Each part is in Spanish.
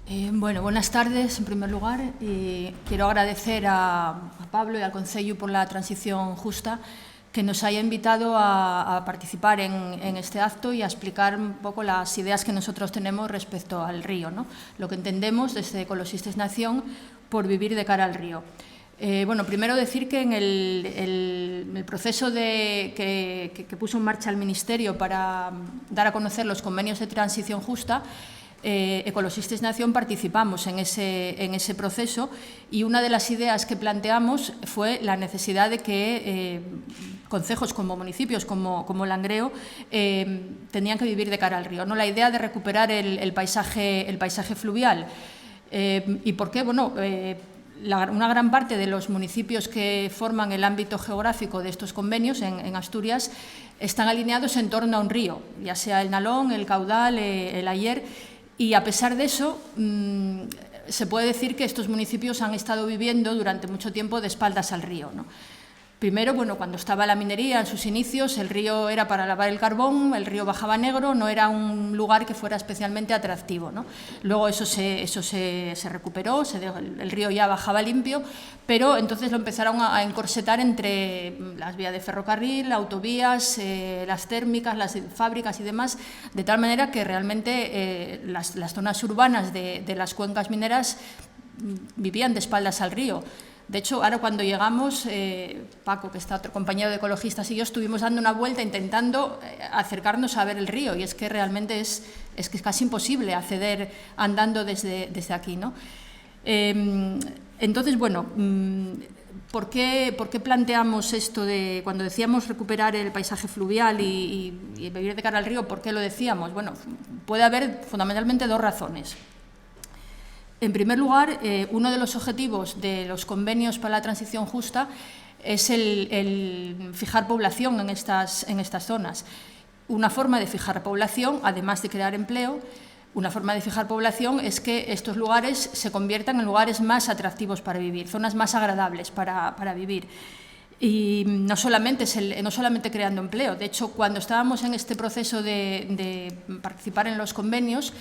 Bueno, buenas tardes, en primer lugar. Quiero agradecer a Pablo y al Concello por la transición justa que nos haya invitado a participar en este acto y a explicar un poco las ideas que nosotros tenemos respecto al río, ¿no? Lo que entendemos desde Ecologistes Nación por vivir de cara al río. Bueno, primero decir que en el proceso que puso en marcha el Ministerio para dar a conocer los convenios de transición justa, Ecologistes Nación participamos en ese proceso y una de las ideas que planteamos fue la necesidad de que concejos como municipios como Langreo tenían que vivir de cara al río, ¿no? La idea de recuperar el paisaje fluvial. ¿Y por qué? Bueno, una gran parte de los municipios que forman el ámbito geográfico de estos convenios en Asturias están alineados en torno a un río, ya sea el Nalón, el Caudal, el Ayer. Y a pesar de eso, se puede decir que estos municipios han estado viviendo durante mucho tiempo de espaldas al río, ¿no? Primero, bueno, cuando estaba la minería en sus inicios, el río era para lavar el carbón, el río bajaba negro, no era un lugar que fuera especialmente atractivo, ¿no? Luego eso se recuperó, el río ya bajaba limpio, pero entonces lo empezaron a encorsetar entre las vías de ferrocarril, autovías, las térmicas, las fábricas y demás, de tal manera que realmente las zonas urbanas de las cuencas mineras vivían de espaldas al río. De hecho, ahora cuando llegamos, Paco, que está otro compañero de ecologistas, y yo estuvimos dando una vuelta intentando acercarnos a ver el río, y es que realmente es que es casi imposible acceder andando desde aquí, ¿no? Entonces, bueno, ¿por qué planteamos esto de, cuando decíamos recuperar el paisaje fluvial y vivir de cara al río, por qué lo decíamos? Bueno, puede haber fundamentalmente dos razones. En primer lugar, uno de los objetivos de los convenios para la transición justa es el fijar población en estas zonas. Una forma de fijar población, además de crear empleo, una forma de fijar población es que estos lugares se conviertan en lugares más atractivos para vivir, zonas más agradables para vivir. Y no solamente creando empleo. De hecho, cuando estábamos en este proceso de participar en los convenios,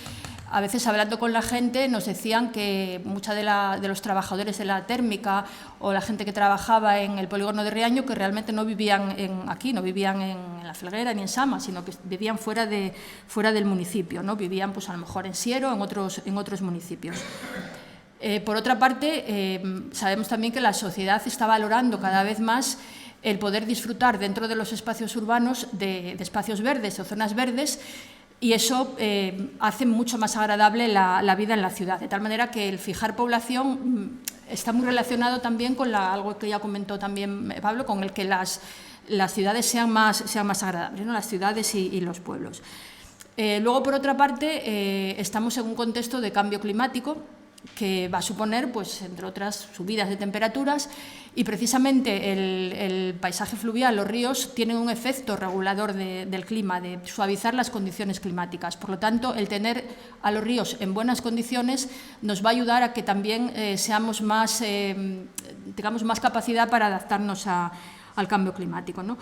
a veces hablando con la gente nos decían que muchos de los trabajadores de la térmica o la gente que trabajaba en el polígono de Riaño que realmente no vivían aquí, no vivían en La Felguera ni en Sama, sino que vivían fuera del municipio, ¿no? Vivían pues a lo mejor en Siero, en otros municipios. Por otra parte, sabemos también que la sociedad está valorando cada vez más el poder disfrutar dentro de los espacios urbanos de espacios verdes o zonas verdes, y eso hace mucho más agradable la vida en la ciudad, de tal manera que el fijar población está muy relacionado también con algo que ya comentó también Pablo, con el que las ciudades sean más agradables, ¿no? Las ciudades y los pueblos. Luego, por otra parte, estamos en un contexto de cambio climático que va a suponer, pues, entre otras, subidas de temperaturas, y precisamente el paisaje fluvial, los ríos, tienen un efecto regulador del clima, de suavizar las condiciones climáticas. Por lo tanto, el tener a los ríos en buenas condiciones nos va a ayudar a que también tengamos más capacidad para adaptarnos al cambio climático, ¿no?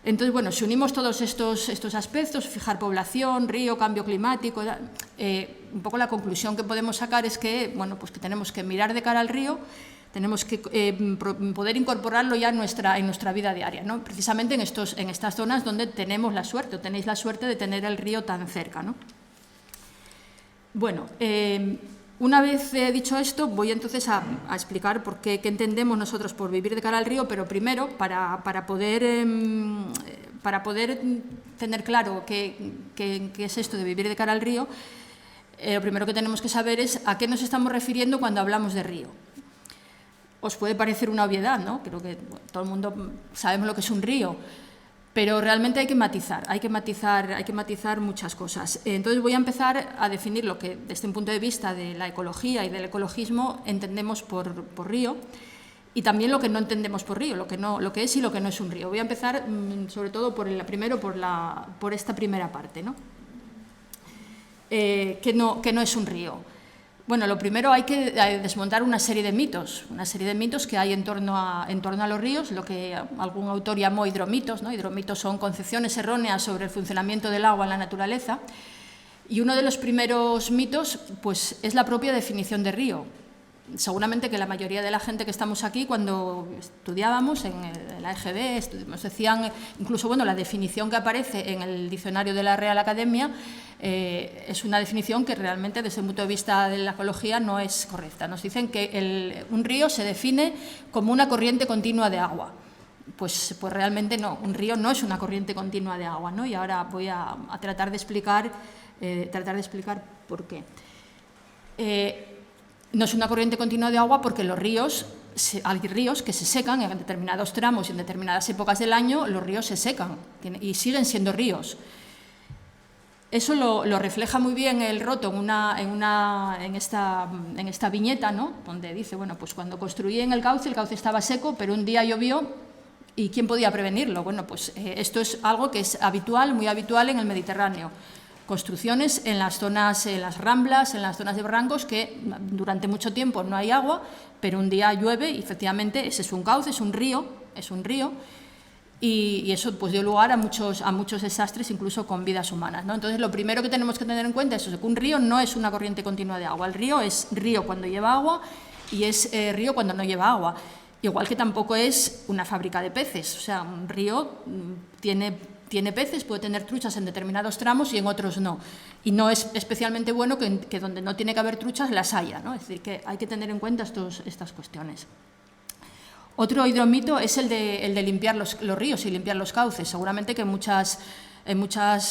Entonces, bueno, si unimos todos estos aspectos, fijar población, río, cambio climático, un poco la conclusión que podemos sacar es que, bueno, pues que tenemos que mirar de cara al río, tenemos que poder incorporarlo ya en nuestra vida diaria, ¿no? Precisamente en estas zonas donde tenemos la suerte, o tenéis la suerte de tener el río tan cerca, ¿no? Bueno, una vez dicho esto, voy entonces a explicar qué entendemos nosotros por vivir de cara al río, pero primero, para poder tener claro qué es esto de vivir de cara al río, lo primero que tenemos que saber es a qué nos estamos refiriendo cuando hablamos de río. Os puede parecer una obviedad, ¿no? Creo que todo el mundo sabemos lo que es un río, pero realmente hay que matizar muchas cosas. Entonces voy a empezar a definir lo que, desde un punto de vista de la ecología y del ecologismo, entendemos por río, y también lo que no entendemos por río, lo que es y lo que no es un río. Voy a empezar sobre todo por esta primera parte, ¿no? Que no es un río. Bueno, lo primero hay que desmontar una serie de mitos que hay en torno a los ríos, lo que algún autor llamó hidromitos, ¿no? Hidromitos son concepciones erróneas sobre el funcionamiento del agua en la naturaleza. Y uno de los primeros mitos pues, es la propia definición de río. Seguramente que la mayoría de la gente que estamos aquí, cuando estudiábamos en la EGB, nos decían, incluso bueno, la definición que aparece en el diccionario de la Real Academia es una definición que realmente desde el punto de vista de la ecología no es correcta. Nos dicen que un río se define como una corriente continua de agua. Pues realmente no, un río no es una corriente continua de agua, ¿no? Y ahora voy a tratar de explicar por qué. No es una corriente continua de agua porque hay ríos que se secan en determinados tramos y en determinadas épocas del año, los ríos se secan y siguen siendo ríos. Eso lo refleja muy bien el Roto en esta viñeta, ¿no? Donde dice, bueno, pues cuando construían el cauce estaba seco, pero un día llovió y ¿quién podía prevenirlo? Bueno, pues esto es algo que es habitual, muy habitual en el Mediterráneo. Construcciones en las zonas, en las ramblas, en las zonas de barrancos, que durante mucho tiempo no hay agua, pero un día llueve y efectivamente ese es un cauce, es un río, y eso pues dio lugar a muchos desastres, incluso con vidas humanas, ¿no? Entonces, lo primero que tenemos que tener en cuenta es que un río no es una corriente continua de agua. El río es río cuando lleva agua y es río cuando no lleva agua. Igual que tampoco es una fábrica de peces. O sea, un río tiene peces, puede tener truchas en determinados tramos y en otros no. Y no es especialmente bueno que donde no tiene que haber truchas las haya, ¿no? Es decir, que hay que tener en cuenta estas cuestiones. Otro hidromito es el de limpiar los ríos y limpiar los cauces. Seguramente que en muchas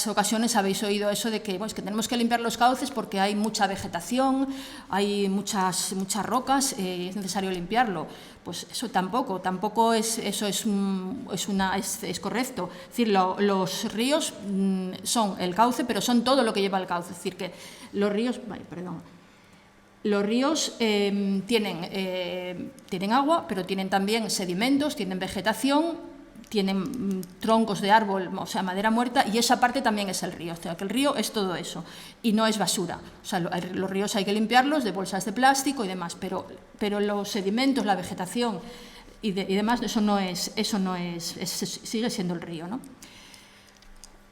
ocasiones habéis oído eso de que, bueno, es que tenemos que limpiar los cauces porque hay mucha vegetación, hay muchas rocas, es necesario limpiarlo. Pues eso tampoco es correcto. Es decir, los ríos son el cauce, pero son todo lo que lleva el cauce. Es decir, que los ríos... Los ríos tienen agua, pero tienen también sedimentos, tienen vegetación, tienen troncos de árbol, o sea, madera muerta, y esa parte también es el río. O sea, que el río es todo eso, y no es basura. O sea, los ríos hay que limpiarlos de bolsas de plástico y demás, pero los sedimentos, la vegetación y demás, eso sigue siendo el río, ¿no?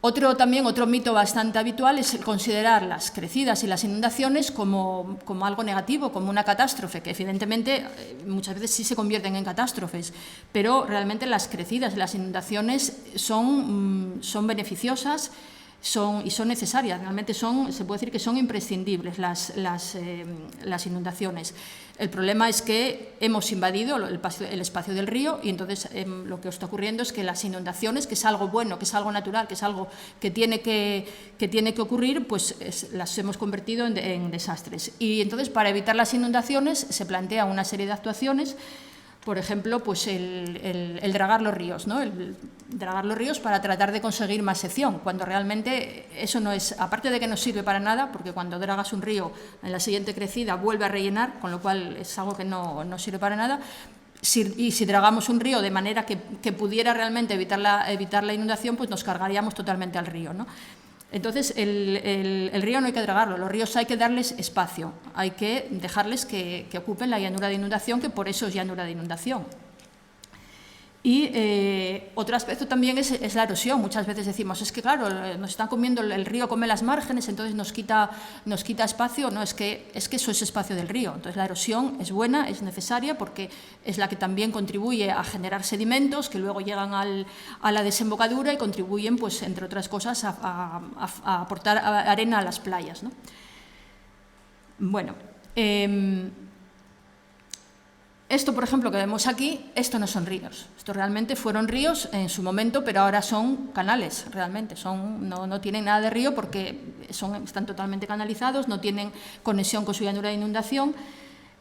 Otro mito bastante habitual es el considerar las crecidas y las inundaciones como algo negativo, como una catástrofe, que evidentemente muchas veces sí se convierten en catástrofes, pero realmente las crecidas y las inundaciones son beneficiosas y son necesarias. Realmente se puede decir que son imprescindibles las inundaciones. El problema es que hemos invadido el espacio del río y entonces lo que está ocurriendo es que las inundaciones, que es algo bueno, que es algo natural, que es algo que tiene que ocurrir, pues las hemos convertido en desastres. Y entonces, para evitar las inundaciones, se plantea una serie de actuaciones. Por ejemplo, pues el dragar los ríos, ¿no? El dragar los ríos para tratar de conseguir más sección, cuando realmente eso no es, aparte de que no sirve para nada, porque cuando dragas un río en la siguiente crecida vuelve a rellenar, con lo cual es algo que no sirve para nada. Y si dragamos un río de manera que pudiera realmente evitar la inundación, pues nos cargaríamos totalmente al río, ¿no? Entonces, el río no hay que dragarlo, los ríos hay que darles espacio, hay que dejarles que ocupen la llanura de inundación, que por eso es llanura de inundación. Y otro aspecto también es la erosión. Muchas veces decimos, es que claro, nos están comiendo, el río come las márgenes, entonces nos quita espacio. No, es que eso es espacio del río. Entonces la erosión es buena, es necesaria, porque es la que también contribuye a generar sedimentos que luego llegan a la desembocadura y contribuyen, pues, entre otras cosas, a aportar arena a las playas, ¿no? Bueno, esto, por ejemplo, que vemos aquí, esto no son ríos. Esto realmente fueron ríos en su momento, pero ahora son canales, realmente. No tienen nada de río porque están totalmente canalizados, no tienen conexión con su llanura de inundación.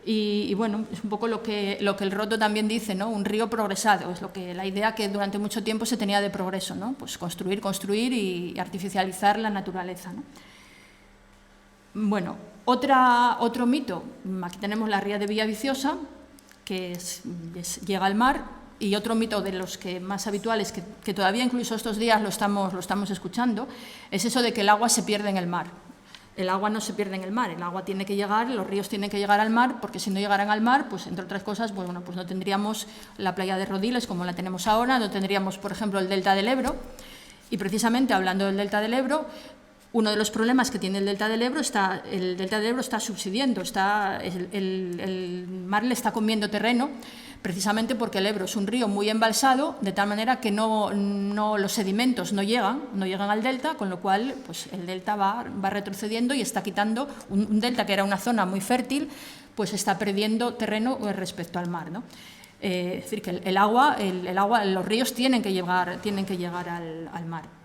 Y bueno, es un poco lo que el Roto también dice, ¿no? Un río progresado, es la idea que durante mucho tiempo se tenía de progreso, ¿no? Pues construir y artificializar la naturaleza, ¿no? Bueno, otro mito, aquí tenemos la ría de Villaviciosa, que llega al mar, y otro mito de los que más habituales, que todavía incluso estos días lo estamos escuchando, es eso de que el agua se pierde en el mar. El agua no se pierde en el mar, el agua tiene que llegar, los ríos tienen que llegar al mar, porque si no llegaran al mar, pues entre otras cosas, pues no tendríamos la playa de Rodiles como la tenemos ahora, no tendríamos, por ejemplo, el delta del Ebro. Y precisamente hablando del delta del Ebro, Uno de los problemas que tiene el delta del Ebro está subsidiendo, el mar le está comiendo terreno, precisamente porque el Ebro es un río muy embalsado, de tal manera que los sedimentos no llegan al delta, con lo cual pues, el delta va retrocediendo y está quitando un delta que era una zona muy fértil, pues está perdiendo terreno respecto al mar, ¿no? Es decir, que el agua, los ríos tienen que llegar al mar.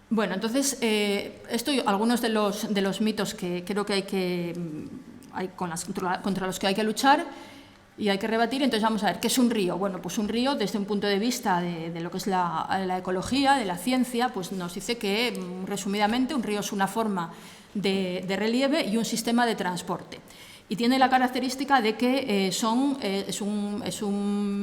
Bueno, entonces, algunos de los mitos que creo que hay contra los que hay que luchar y hay que rebatir. Entonces, vamos a ver, ¿qué es un río? Bueno, pues un río, desde un punto de vista de lo que es la ecología, de la ciencia, pues nos dice que, resumidamente, un río es una forma de relieve y un sistema de transporte. Y tiene la característica de que es un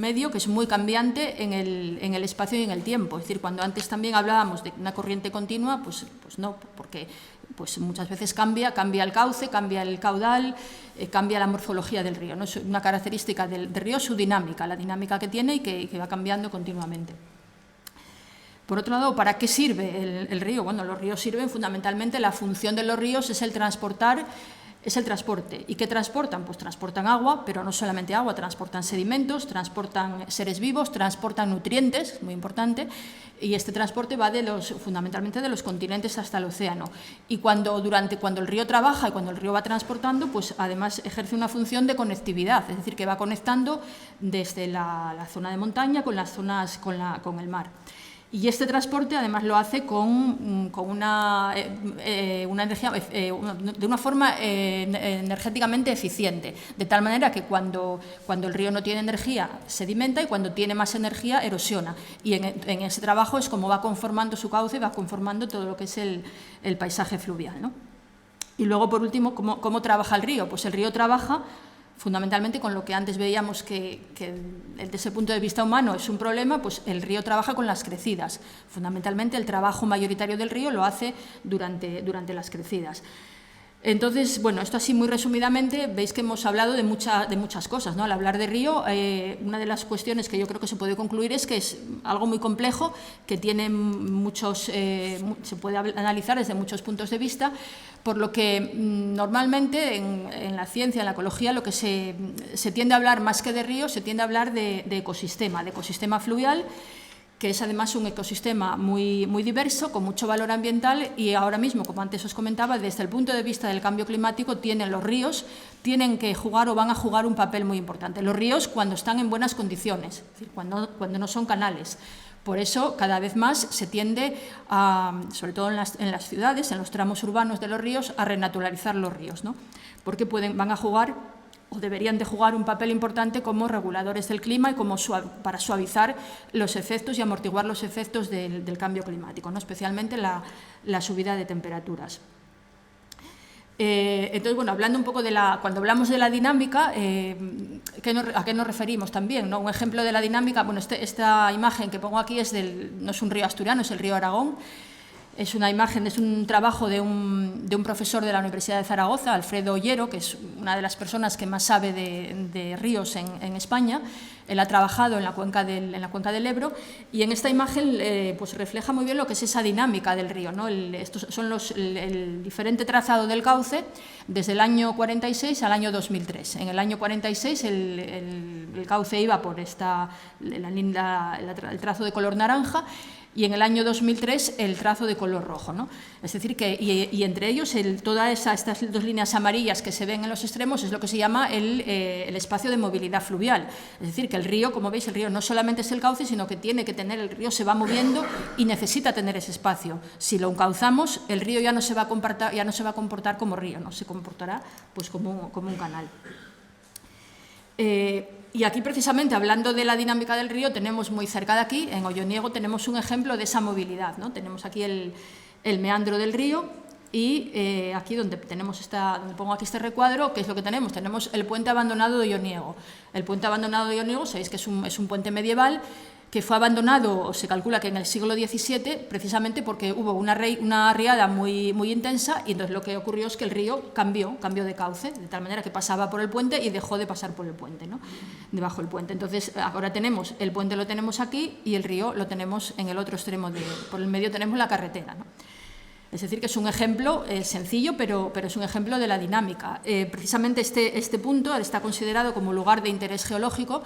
medio que es muy cambiante en el espacio y en el tiempo. Es decir, cuando antes también hablábamos de una corriente continua, pues no, porque pues muchas veces cambia el cauce, cambia el caudal, cambia la morfología del río, ¿no? Es una característica del río, su dinámica, la dinámica que tiene y que va cambiando continuamente. Por otro lado, ¿para qué sirve el río? Bueno, los ríos sirven fundamentalmente, la función de los ríos es el transporte. ¿Y qué transportan? Pues transportan agua, pero no solamente agua, transportan sedimentos, transportan seres vivos, transportan nutrientes, muy importante, y este transporte va fundamentalmente de los continentes hasta el océano. Y cuando el río trabaja y cuando el río va transportando, pues además ejerce una función de conectividad, es decir, que va conectando desde la zona de montaña con las zonas con el mar. Y este transporte además lo hace con una energía, de una forma energéticamente eficiente, de tal manera que cuando el río no tiene energía sedimenta y cuando tiene más energía erosiona. Y en ese trabajo es como va conformando su cauce, va conformando todo lo que es el paisaje fluvial, ¿no? Y luego, por último, ¿cómo trabaja el río? Pues el río trabaja fundamentalmente con lo que antes veíamos que desde ese punto de vista humano es un problema, pues el río trabaja con las crecidas. Fundamentalmente el trabajo mayoritario del río lo hace durante las crecidas. Entonces, bueno, esto así muy resumidamente, veis que hemos hablado de muchas cosas, ¿no? Al hablar de río, una de las cuestiones que yo creo que se puede concluir es que es algo muy complejo, que tiene se puede analizar desde muchos puntos de vista, por lo que normalmente en la ciencia, en la ecología, lo que se tiende a hablar más que de río, se tiende a hablar de ecosistema fluvial, que es además un ecosistema muy diverso, con mucho valor ambiental, y ahora mismo, como antes os comentaba, desde el punto de vista del cambio climático, los ríos tienen que jugar o van a jugar un papel muy importante. Los ríos cuando están en buenas condiciones, es decir, cuando no son canales. Por eso, cada vez más se tiende, sobre todo en las ciudades, en los tramos urbanos de los ríos, a renaturalizar los ríos, ¿no? Porque van a jugar o deberían de jugar un papel importante como reguladores del clima y para suavizar los efectos y amortiguar los efectos del cambio climático, ¿no? Especialmente la subida de temperaturas. Entonces, bueno, hablando un poco cuando hablamos de la dinámica, ¿a qué nos referimos también, ¿no? Un ejemplo de la dinámica, bueno, esta imagen que pongo aquí no es un río asturiano, es el río Aragón. Es una imagen, es un trabajo de un profesor de la Universidad de Zaragoza, Alfredo Ollero, que es una de las personas que más sabe de ríos en España. Él ha trabajado en la cuenca del Ebro y en esta imagen pues refleja muy bien lo que es esa dinámica del río, ¿no? Estos son el diferente trazado del cauce desde el año 46 al año 2003. En el año 46 el cauce iba por el trazo de color naranja, y en el año 2003 el trazo de color rojo, ¿no? Es decir, y entre ellos todas estas dos líneas amarillas que se ven en los extremos es lo que se llama el espacio de movilidad fluvial. Es decir, que el río, como veis, el río no solamente es el cauce, sino que el río se va moviendo y necesita tener ese espacio. Si lo encauzamos, el río ya no se va a comportar como río, ¿no? Se comportará pues como un canal. Y aquí, precisamente, hablando de la dinámica del río, tenemos muy cerca de aquí, en Olloniego, tenemos un ejemplo de esa movilidad, ¿no? Tenemos aquí el meandro del río y aquí donde pongo aquí este recuadro, ¿qué es lo que tenemos? Tenemos el puente abandonado de Olloniego. El puente abandonado de Olloniego, sabéis que es un puente medieval que fue abandonado, se calcula que en el siglo XVII, precisamente porque hubo una riada muy intensa, y entonces lo que ocurrió es que el río cambió de cauce, de tal manera que pasaba por el puente y dejó de pasar por el puente, ¿no? Debajo del puente. Entonces, ahora el puente lo tenemos aquí y el río lo tenemos en el otro extremo, por el medio tenemos la carretera, ¿no? Es decir, que es un ejemplo sencillo, pero es un ejemplo de la dinámica. Precisamente este punto está considerado como lugar de interés geológico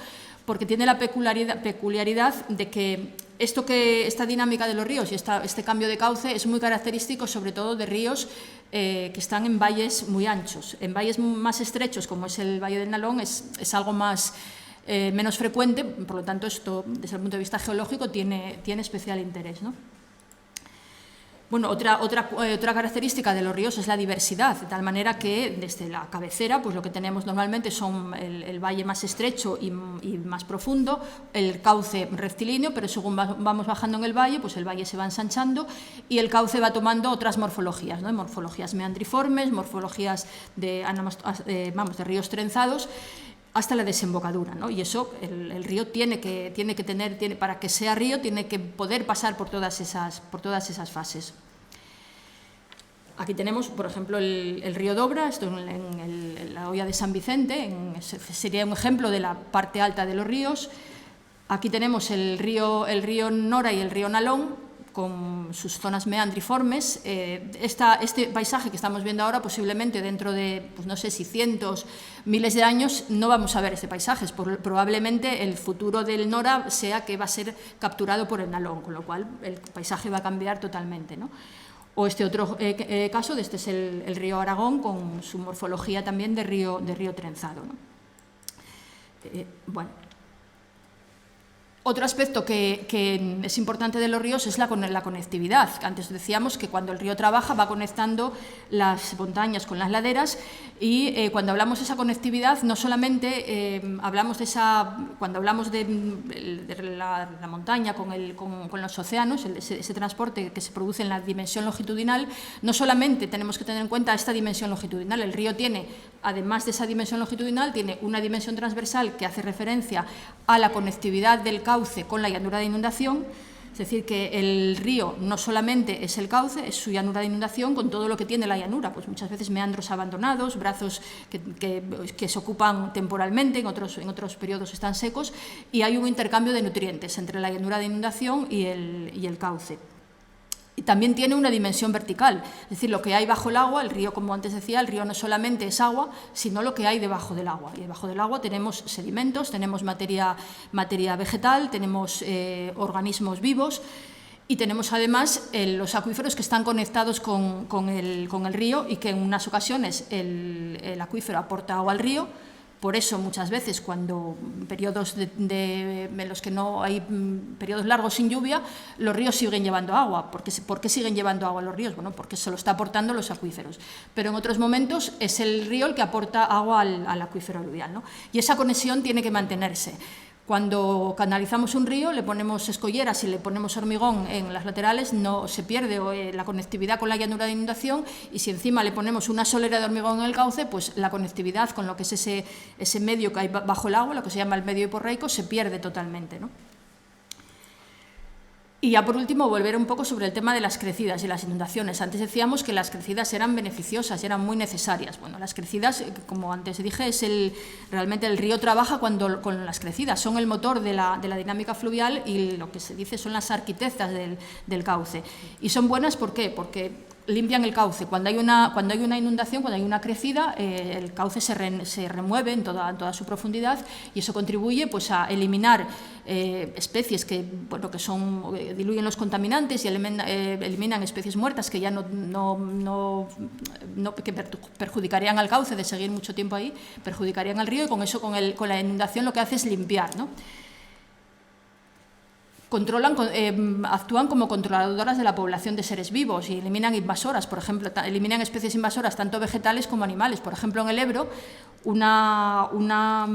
porque tiene la peculiaridad de que esta dinámica de los ríos y este cambio de cauce es muy característico sobre todo de ríos que están en valles muy anchos. En valles más estrechos, como es el Valle del Nalón, es algo menos frecuente, por lo tanto esto desde el punto de vista geológico tiene especial interés, ¿no? Bueno, otra característica de los ríos es la diversidad, de tal manera que desde la cabecera pues lo que tenemos normalmente son el valle más estrecho y más profundo, el cauce rectilíneo, pero según vamos bajando en el valle, pues el valle se va ensanchando y el cauce va tomando otras morfologías, ¿no? Morfologías meandriformes, morfologías de ríos trenzados, hasta la desembocadura, ¿no? Y eso el río tiene que tener, para que sea río, tiene que poder pasar por todas esas fases. Aquí tenemos, por ejemplo, el río Dobra, esto en la hoya de San Vicente, sería un ejemplo de la parte alta de los ríos. Aquí tenemos el río Nora y el río Nalón, con sus zonas meandriformes. Este paisaje que estamos viendo ahora, posiblemente dentro de, pues no sé si cientos, miles de años, no vamos a ver este paisaje. probablemente el futuro del Nora sea que va a ser capturado por el Nalón, con lo cual el paisaje va a cambiar totalmente, ¿no? O este otro caso, este es el río Aragón, con su morfología también de río trenzado, ¿no? Bueno. Otro aspecto que es importante de los ríos es la conectividad. Antes decíamos que cuando el río trabaja va conectando las montañas con las laderas y cuando hablamos de esa conectividad no solamente hablamos de cuando hablamos de la montaña con los océanos, ese transporte que se produce en la dimensión longitudinal, no solamente tenemos que tener en cuenta esta dimensión longitudinal, el río tiene, además de esa dimensión longitudinal, tiene una dimensión transversal que hace referencia a la conectividad del cauce con la llanura de inundación, es decir, que el río no solamente es el cauce, es su llanura de inundación con todo lo que tiene la llanura, pues muchas veces meandros abandonados, brazos que se ocupan temporalmente, en otros periodos están secos, y hay un intercambio de nutrientes entre la llanura de inundación y el cauce. Y también tiene una dimensión vertical, es decir, lo que hay bajo el agua, el río, como antes decía, el río no solamente es agua, sino lo que hay debajo del agua. Y debajo del agua tenemos sedimentos, tenemos materia vegetal, tenemos organismos vivos y tenemos además los acuíferos que están conectados con el río y que en unas ocasiones el acuífero aporta agua al río. Por eso, muchas veces, cuando periodos en los que no hay periodos largos sin lluvia, los ríos siguen llevando agua. ¿Por qué siguen llevando agua los ríos? Bueno, porque se lo está aportando los acuíferos. Pero en otros momentos es el río el que aporta agua al acuífero aluvial, ¿no? Y esa conexión tiene que mantenerse. Cuando canalizamos un río, le ponemos escolleras y le ponemos hormigón en las laterales, no se pierde la conectividad con la llanura de inundación, y si encima le ponemos una solera de hormigón en el cauce, pues la conectividad con lo que es ese medio que hay bajo el agua, lo que se llama el medio hiporreico, se pierde totalmente, ¿no? Y ya por último, volver un poco sobre el tema de las crecidas y las inundaciones. Antes decíamos que las crecidas eran beneficiosas y eran muy necesarias. Bueno, las crecidas, como antes dije, realmente el río trabaja con las crecidas, son el motor de la dinámica fluvial y lo que se dice son las arquitectas del cauce. Y son buenas, ¿por qué? Porque limpian el cauce. Cuando hay una inundación, cuando hay una crecida, el cauce se remueve en toda su profundidad y eso contribuye pues, a eliminar especies que diluyen los contaminantes y eliminan especies muertas que ya que perjudicarían al cauce de seguir mucho tiempo ahí, perjudicarían al río, y con eso, con la inundación, lo que hace es limpiar, ¿no? Actúan como controladoras de la población de seres vivos y eliminan invasoras, por ejemplo, eliminan especies invasoras tanto vegetales como animales. Por ejemplo, en el Ebro, una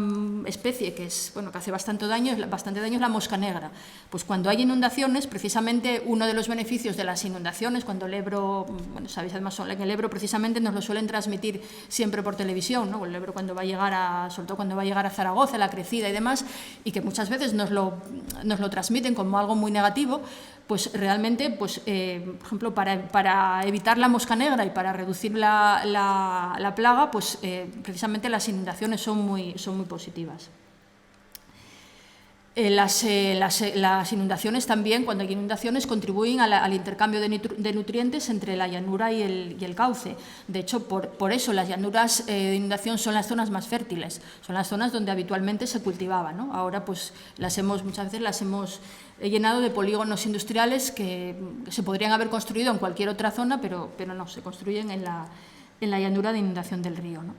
especie que hace bastante daño es la mosca negra. Pues cuando hay inundaciones, precisamente uno de los beneficios de las inundaciones, cuando el Ebro, sabéis además en el Ebro precisamente nos lo suelen transmitir siempre por televisión, ¿no? El Ebro sobre todo cuando va a llegar a Zaragoza, la crecida y demás, y que muchas veces nos lo transmiten como algo muy negativo, pues realmente, por ejemplo, para evitar la mosca negra y para reducir la plaga, precisamente las inundaciones son muy positivas. Las inundaciones también, cuando hay inundaciones, contribuyen al intercambio de nutrientes entre la llanura y el cauce. De hecho, por eso las llanuras de inundación son las zonas más fértiles, son las zonas donde habitualmente se cultivaba, ¿no? Ahora, pues, muchas veces las hemos llenado de polígonos industriales que se podrían haber construido en cualquier otra zona, pero no, se construyen en la llanura de inundación del río, ¿no?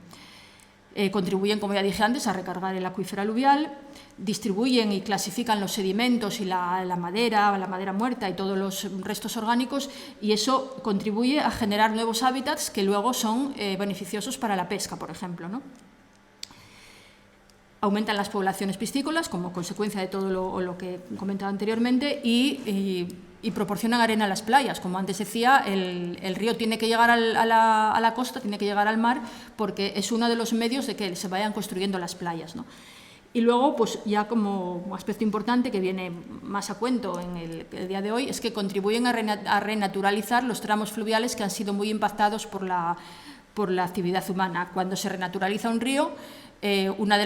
Contribuyen, como ya dije antes, a recargar el acuífero aluvial, distribuyen y clasifican los sedimentos y la madera muerta y todos los restos orgánicos, y eso contribuye a generar nuevos hábitats que luego son beneficiosos para la pesca, por ejemplo, ¿no? Aumentan las poblaciones piscícolas como consecuencia de todo lo que he comentado anteriormente y proporcionan arena a las playas. Como antes decía, el río tiene que llegar a la costa, tiene que llegar al mar, porque es uno de los medios de que se vayan construyendo las playas, ¿no? Y luego, pues ya como aspecto importante que viene más a cuento en el día de hoy, es que contribuyen a renaturalizar los tramos fluviales que han sido muy impactados por la actividad humana. Cuando se renaturaliza un río, una de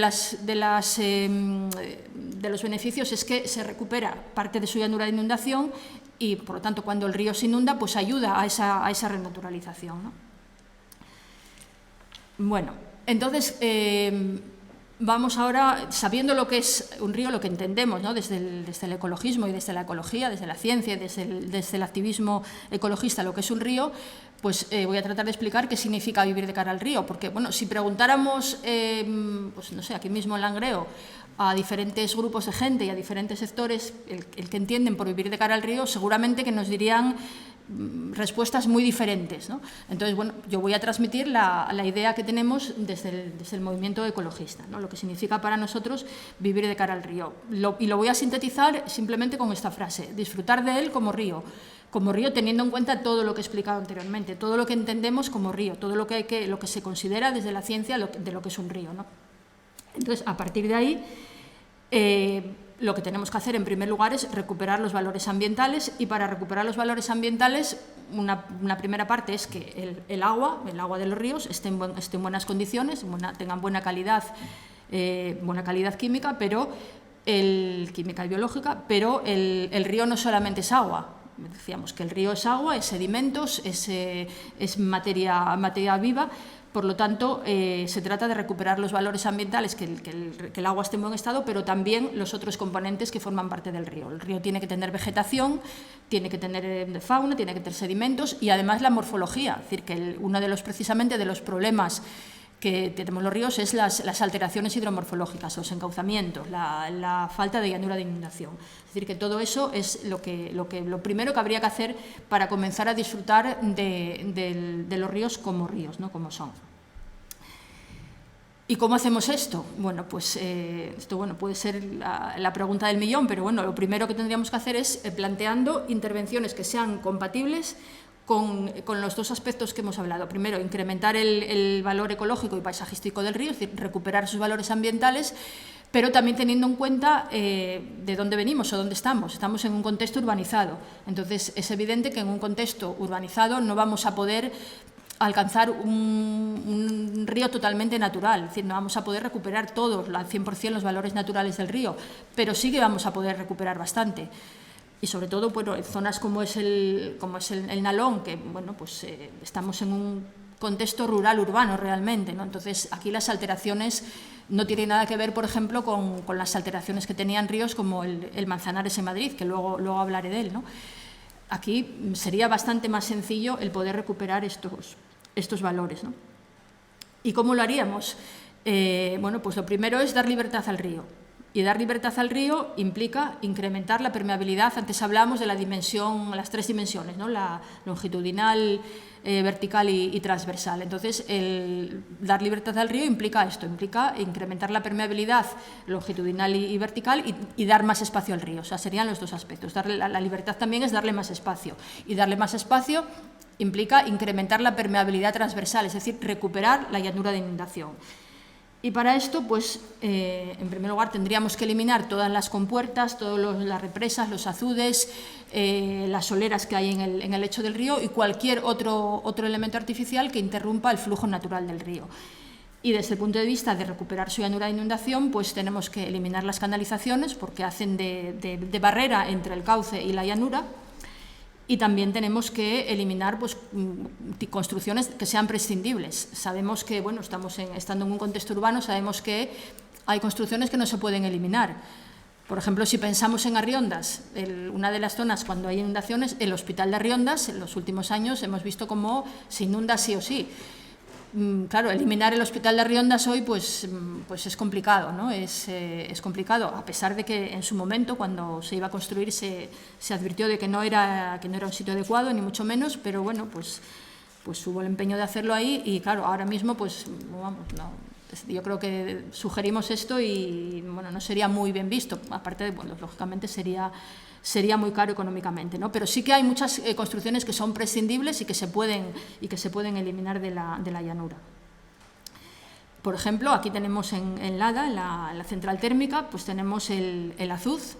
los beneficios es que se recupera parte de su llanura de inundación y, por lo tanto, cuando el río se inunda, pues ayuda a esa renaturalización, ¿no? Bueno, entonces, vamos ahora, sabiendo lo que es un río, lo que entendemos, ¿no? desde el ecologismo y desde la ecología, desde la ciencia y desde el activismo ecologista, lo que es un río, pues voy a tratar de explicar qué significa vivir de cara al río, porque, bueno, si preguntáramos, pues no sé, aquí mismo en Langreo, a diferentes grupos de gente y a diferentes sectores el que entienden por vivir de cara al río, seguramente que nos dirían respuestas muy diferentes, ¿no? Entonces, bueno, yo voy a transmitir la idea que tenemos desde el movimiento ecologista, ¿no? Lo que significa para nosotros vivir de cara al río. Y lo voy a sintetizar simplemente con esta frase: disfrutar de él como río teniendo en cuenta todo lo que he explicado anteriormente, todo lo que entendemos como río, todo lo que se considera desde la ciencia de lo que es un río, ¿no? Entonces, a partir de ahí, lo que tenemos que hacer en primer lugar es recuperar los valores ambientales, y para recuperar los valores ambientales una primera parte es que el agua de los ríos esté en buenas condiciones, tengan buena calidad química, química y biológica, pero el río no solamente es agua. Decíamos que el río es agua, es sedimentos, es materia viva. Por lo tanto, se trata de recuperar los valores ambientales, que el agua esté en buen estado, pero también los otros componentes que forman parte del río. El río tiene que tener vegetación, tiene que tener fauna, tiene que tener sedimentos y además la morfología. Es decir, que uno precisamente de los problemas que tenemos los ríos es las alteraciones hidromorfológicas, los encauzamientos, la falta de llanura de inundación. Es decir, que todo eso es lo primero que habría que hacer para comenzar a disfrutar de los ríos, ¿no? Como son. ¿Y cómo hacemos esto? Bueno, pues esto puede ser la pregunta del millón, pero bueno, lo primero que tendríamos que hacer es planteando intervenciones que sean compatibles con los dos aspectos que hemos hablado. Primero, incrementar el valor ecológico y paisajístico del río, es decir, recuperar sus valores ambientales, pero también teniendo en cuenta de dónde venimos o dónde estamos. Estamos en un contexto urbanizado. Entonces, es evidente que en un contexto urbanizado no vamos a poder alcanzar un río totalmente natural, es decir, no vamos a poder recuperar todos, al 100% los valores naturales del río, pero sí que vamos a poder recuperar bastante. Y sobre todo, bueno, en zonas como es el Nalón, que pues estamos en un contexto rural-urbano realmente, ¿no? Entonces, aquí las alteraciones no tienen nada que ver, por ejemplo, con las alteraciones que tenían ríos como el Manzanares en Madrid, que luego hablaré de él, ¿no? Aquí sería bastante más sencillo el poder recuperar estos valores, ¿no? ¿Y cómo lo haríamos? Bueno, pues lo primero es dar libertad al río. Y dar libertad al río implica incrementar la permeabilidad. Antes hablamos de las tres dimensiones, ¿no? La longitudinal, vertical y transversal. Entonces, el dar libertad al río implica esto, implica incrementar la permeabilidad longitudinal y vertical y dar más espacio al río. O sea, serían los dos aspectos. La libertad también es darle más espacio. Y darle más espacio implica incrementar la permeabilidad transversal, es decir, recuperar la llanura de inundación. Y para esto, pues, en primer lugar, tendríamos que eliminar todas las compuertas, todas las represas, los azudes, las soleras que hay en el lecho del río y cualquier otro elemento artificial que interrumpa el flujo natural del río. Y desde el punto de vista de recuperar su llanura de inundación, pues tenemos que eliminar las canalizaciones porque hacen de barrera entre el cauce y la llanura, y también tenemos que eliminar pues, construcciones que sean prescindibles. Sabemos que, bueno, estando en un contexto urbano, sabemos que hay construcciones que no se pueden eliminar. Por ejemplo, si pensamos en Arriondas, una de las zonas cuando hay inundaciones, el Hospital de Arriondas, en los últimos años hemos visto cómo se inunda sí o sí. Claro, eliminar el Hospital de Arriondas hoy pues es complicado, ¿no? Es complicado, a pesar de que en su momento, cuando se iba a construir, se advirtió de que no era un sitio adecuado, ni mucho menos, pero bueno, pues hubo el empeño de hacerlo ahí y claro, ahora mismo pues vamos, no, yo creo que sugerimos esto y bueno, no sería muy bien visto, aparte de, bueno, lógicamente sería muy caro económicamente, ¿no? Pero sí que hay muchas construcciones que son prescindibles y que se pueden eliminar de la llanura. Por ejemplo, aquí tenemos en Lada, en la central térmica, pues tenemos el azuz,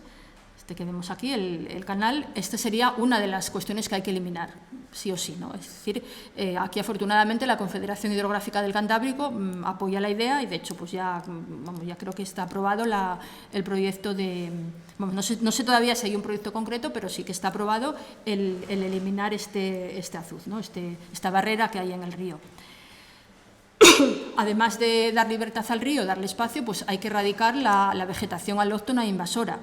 que vemos aquí, el canal. Este sería una de las cuestiones que hay que eliminar, sí o sí, ¿no? Es decir, aquí afortunadamente la Confederación Hidrográfica del Cantábrico apoya la idea y de hecho pues ya creo que está aprobado el proyecto de... no sé todavía si hay un proyecto concreto, pero sí que está aprobado el eliminar este azuz, ¿no? Esta barrera que hay en el río. Además de dar libertad al río, darle espacio, pues hay que erradicar la vegetación alóctona e invasora.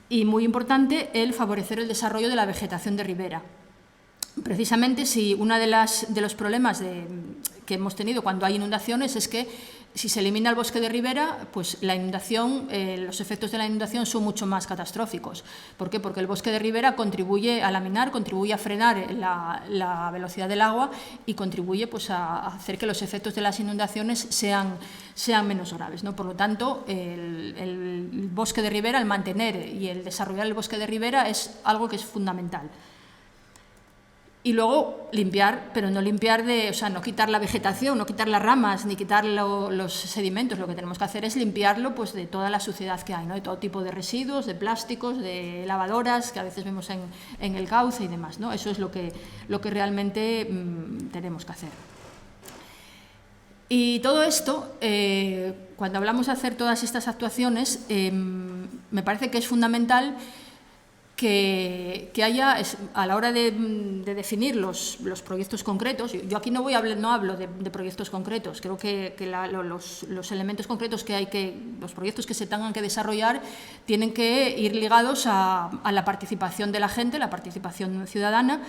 Y muy importante, el favorecer el desarrollo de la vegetación de ribera. Precisamente, si uno de los problemas que hemos tenido cuando hay inundaciones es que si se elimina el bosque de ribera, pues la inundación, los efectos de la inundación son mucho más catastróficos. ¿Por qué? Porque el bosque de ribera contribuye a laminar, contribuye a frenar la velocidad del agua y contribuye pues, a hacer que los efectos de las inundaciones sean menos graves, ¿no? Por lo tanto, el bosque de ribera, el mantener y el desarrollar el bosque de ribera es algo que es fundamental. Y luego limpiar, pero no limpiar no quitar la vegetación, no quitar las ramas, ni quitar los sedimentos. Lo que tenemos que hacer es limpiarlo pues, de toda la suciedad que hay, ¿no? De todo tipo de residuos, de plásticos, de lavadoras que a veces vemos en el cauce y demás, ¿no? Eso es lo que realmente tenemos que hacer. Y todo esto, cuando hablamos de hacer todas estas actuaciones, me parece que es fundamental que haya, a la hora de definir los proyectos concretos, yo aquí no hablo de proyectos concretos, creo que los elementos concretos los proyectos que se tengan que desarrollar tienen que ir ligados a la participación de la gente, la participación ciudadana.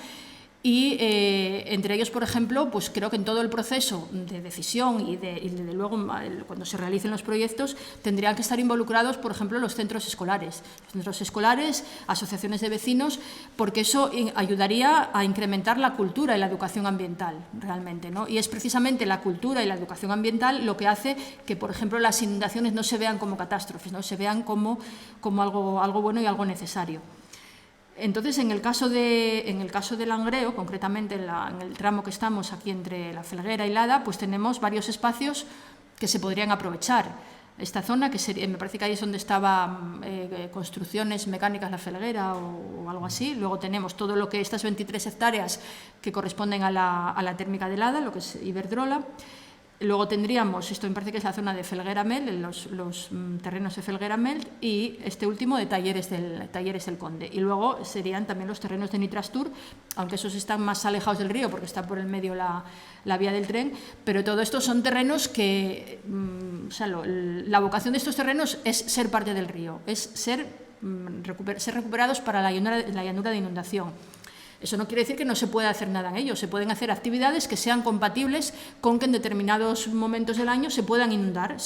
Y entre ellos, por ejemplo, pues creo que en todo el proceso de decisión y desde luego cuando se realicen los proyectos tendrían que estar involucrados, por ejemplo, los centros escolares, asociaciones de vecinos, porque eso ayudaría a incrementar la cultura y la educación ambiental realmente, ¿no? Y es precisamente la cultura y la educación ambiental lo que hace que, por ejemplo, las inundaciones no se vean como catástrofes, ¿no? Se vean como algo bueno y algo necesario. Entonces, en el caso de Langreo, concretamente en el tramo que estamos aquí entre La Felguera y Lada, pues tenemos varios espacios que se podrían aprovechar. Esta zona, que me parece que ahí es donde estaban construcciones mecánicas La Felguera o algo así. Luego tenemos todo lo que estas 23 hectáreas que corresponden a la térmica de Lada, lo que es Iberdrola. Luego tendríamos, esto me parece que es la zona de Felguera-Mel, los terrenos de Felguera-Mel, y este último de Talleres del Conde. Y luego serían también los terrenos de Nitrastur, aunque esos están más alejados del río porque está por el medio la vía del tren, pero todo esto son terrenos que, la vocación de estos terrenos es ser parte del río, es ser recuperados para la llanura de inundación. Eso no quiere decir que no se pueda hacer nada en ellos. Se pueden hacer actividades que sean compatibles con que en determinados momentos del año se puedan inundar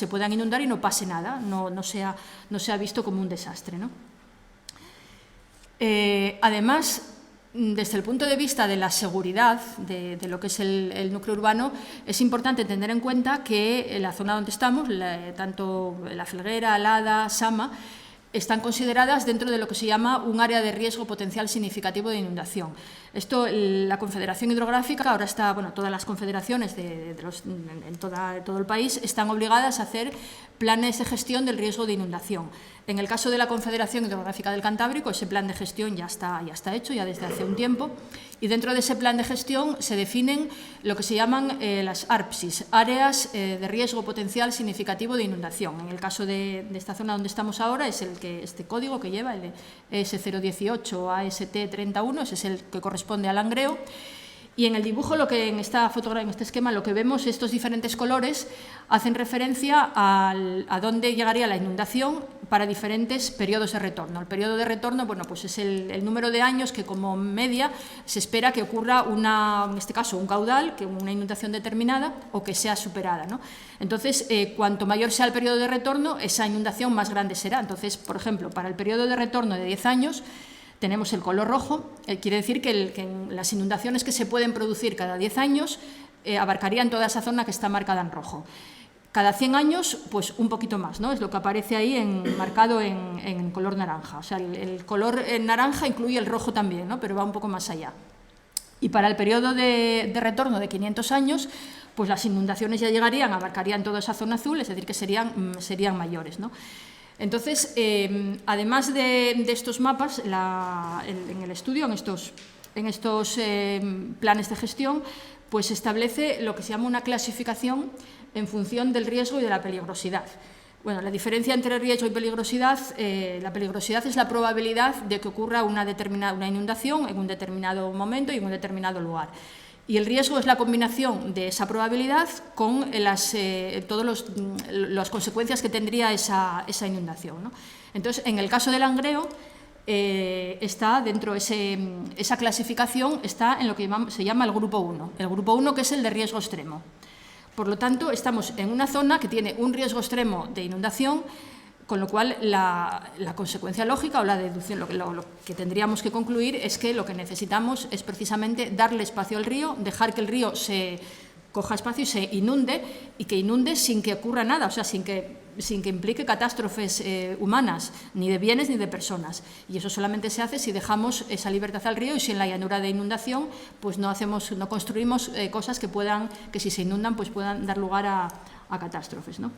y no pase nada, no sea visto como un desastre, ¿no? Además, desde el punto de vista de la seguridad de lo que es el núcleo urbano, es importante tener en cuenta que en la zona donde estamos, tanto La Felguera, Lada, Sama, están consideradas dentro de lo que se llama un área de riesgo potencial significativo de inundación. Esto, la Confederación Hidrográfica, ahora está, bueno, todas las confederaciones en todo el país están obligadas a hacer planes de gestión del riesgo de inundación. En el caso de la Confederación Hidrográfica del Cantábrico, ese plan de gestión ya está hecho, ya desde hace un tiempo, y dentro de ese plan de gestión se definen lo que se llaman las ARPSIS, áreas de riesgo potencial significativo de inundación. En el caso de esta zona donde estamos ahora es este código que lleva, el ES018 AST31, ese es el que corresponde al Langreo. Y en el dibujo, en este esquema, lo que vemos, estos diferentes colores hacen referencia a dónde llegaría la inundación para diferentes periodos de retorno. El periodo de retorno, bueno, pues es el número de años que como media se espera que ocurra en este caso, un caudal, que una inundación determinada o que sea superada, ¿no? Entonces, cuanto mayor sea el periodo de retorno, esa inundación más grande será. Entonces, por ejemplo, para el periodo de retorno de 10 años, tenemos el color rojo, quiere decir que las inundaciones que se pueden producir cada 10 años abarcarían toda esa zona que está marcada en rojo. Cada 100 años, pues un poquito más, ¿no? Es lo que aparece ahí marcado en color naranja. O sea, el color naranja incluye el rojo también, ¿no? Pero va un poco más allá. Y para el periodo de retorno de 500 años, pues las inundaciones ya abarcarían toda esa zona azul, es decir, que serían mayores, ¿no? Entonces, además de estos mapas, en el estudio, en estos planes de gestión, pues se establece lo que se llama una clasificación en función del riesgo y de la peligrosidad. Bueno, la diferencia entre riesgo y peligrosidad, la peligrosidad es la probabilidad de que ocurra una inundación en un determinado momento y en un determinado lugar. Y el riesgo es la combinación de esa probabilidad con todas las consecuencias que tendría esa inundación, ¿no? Entonces, en el caso del Langreo, está dentro esa clasificación, está en lo que se llama el grupo 1. El grupo 1, que es el de riesgo extremo. Por lo tanto, estamos en una zona que tiene un riesgo extremo de inundación, con lo cual la consecuencia lógica o la deducción, lo que tendríamos que concluir es que lo que necesitamos es precisamente darle espacio al río, dejar que el río se coja espacio y se inunde, y que inunde sin que ocurra nada, o sea, sin que implique catástrofes humanas, ni de bienes ni de personas. Y eso solamente se hace si dejamos esa libertad al río y si en la llanura de inundación pues no construimos cosas que si se inundan pues puedan dar lugar a catástrofes, ¿no?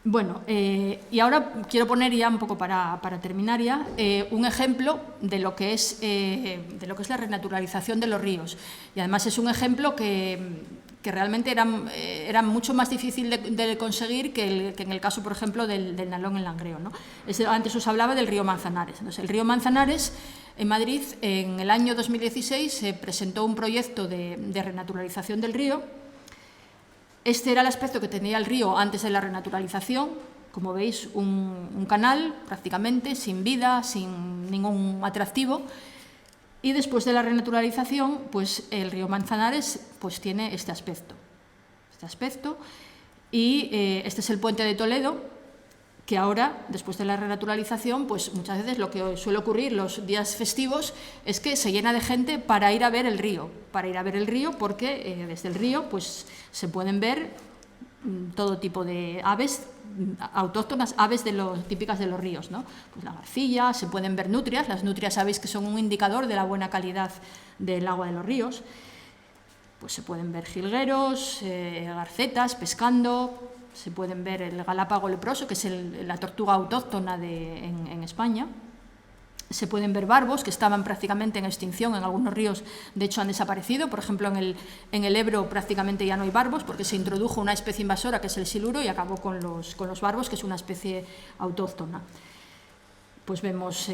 Bueno, y ahora quiero poner ya un poco para terminar ya un ejemplo de lo que es la renaturalización de los ríos. Y además es un ejemplo que realmente era mucho más difícil de conseguir que en el caso, por ejemplo, del Nalón en Langreo, ¿no? Antes os hablaba del río Manzanares. Entonces, el río Manzanares, en Madrid, en el año 2016, se presentó un proyecto de renaturalización del río. Este era el aspecto que tenía el río antes de la renaturalización. Como veis, un canal prácticamente sin vida, sin ningún atractivo. Y después de la renaturalización, pues el río Manzanares pues tiene este aspecto. Y este es el puente de Toledo, que ahora, después de la renaturalización, pues muchas veces lo que suele ocurrir los días festivos es que se llena de gente para ir a ver el río. Porque desde el río pues se pueden ver todo tipo de aves autóctonas, aves típicas de los ríos, ¿no? Pues la garcilla, se pueden ver nutrias. Las nutrias sabéis que son un indicador de la buena calidad del agua de los ríos. Pues se pueden ver jilgueros, garcetas pescando. Se pueden ver el galápago leproso, que es la tortuga autóctona en España. Se pueden ver barbos, que estaban prácticamente en extinción en algunos ríos, de hecho han desaparecido. Por ejemplo, en el Ebro prácticamente ya no hay barbos, porque se introdujo una especie invasora, que es el siluro, y acabó con los barbos, que es una especie autóctona. Pues vemos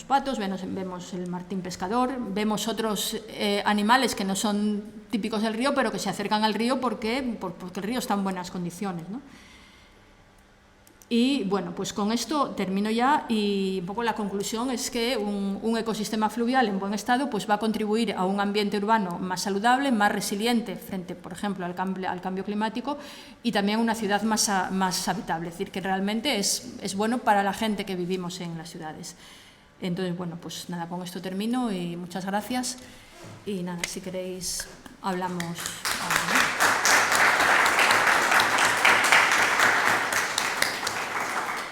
patos, vemos el martín pescador, vemos otros animales que no son típicos del río, pero que se acercan al río porque el río está en buenas condiciones, ¿no? Y bueno, pues con esto termino ya, y un poco la conclusión es que un ecosistema fluvial en buen estado pues va a contribuir a un ambiente urbano más saludable, más resiliente frente, por ejemplo, al cambio climático, y también una ciudad más habitable. Es decir, que realmente es bueno para la gente que vivimos en las ciudades. Entonces, bueno, pues nada, con esto termino y muchas gracias. Y nada, si queréis hablamos ahora, ¿no?